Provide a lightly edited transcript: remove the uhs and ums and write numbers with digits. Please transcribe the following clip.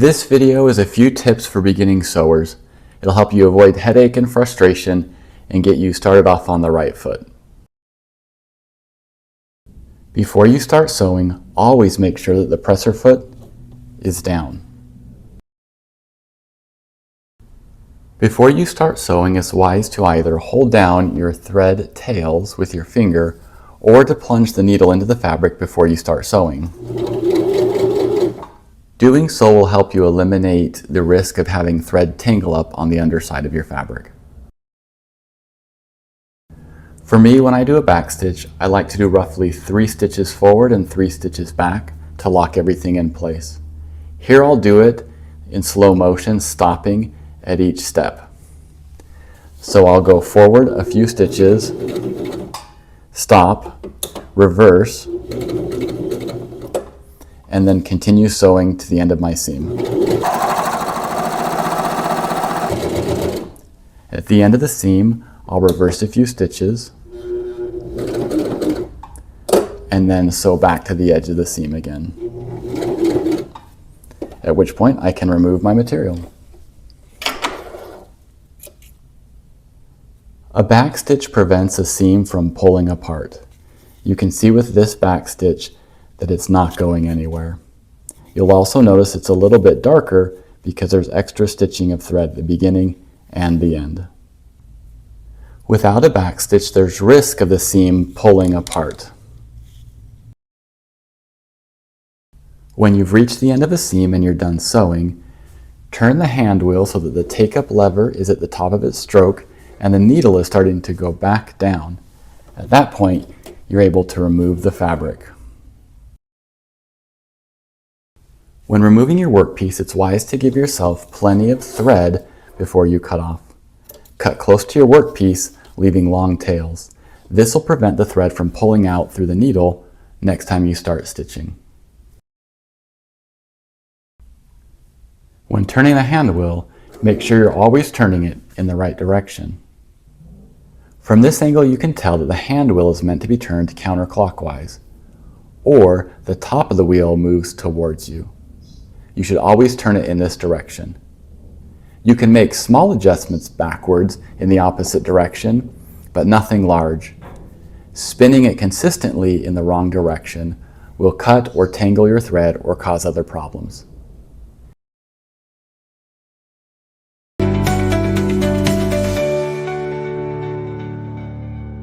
This video is a few tips for beginning sewers. It'll help you avoid headache and frustration and get you started off on the right foot. Before you start sewing, always make sure that the presser foot is down. Before you start sewing, it's wise to either hold down your thread tails with your finger or to plunge the needle into the fabric before you start sewing. Doing so will help you eliminate the risk of having thread tangle up on the underside of your fabric. For me, when I do a backstitch, I like to do roughly 3 stitches forward and 3 stitches back to lock everything in place. Here I'll do it in slow motion, stopping at each step. So I'll go forward a few stitches, stop, reverse, and then continue sewing to the end of my seam. At the end of the seam, I'll reverse a few stitches and then sew back to the edge of the seam again. At which point I can remove my material. A backstitch prevents a seam from pulling apart. You can see with this backstitch that it's not going anywhere. You'll also notice it's a little bit darker because there's extra stitching of thread at the beginning and the end. Without a backstitch, there's risk of the seam pulling apart. When you've reached the end of a seam and you're done sewing, turn the hand wheel so that the take-up lever is at the top of its stroke and the needle is starting to go back down. At that point, you're able to remove the fabric. When removing your workpiece, it's wise to give yourself plenty of thread before you cut off. Cut close to your workpiece, leaving long tails. This will prevent the thread from pulling out through the needle next time you start stitching. When turning the hand wheel, make sure you're always turning it in the right direction. From this angle, you can tell that the hand wheel is meant to be turned counterclockwise, or the top of the wheel moves towards you. You should always turn it in this direction. You can make small adjustments backwards in the opposite direction, but nothing large. Spinning it consistently in the wrong direction will cut or tangle your thread or cause other problems.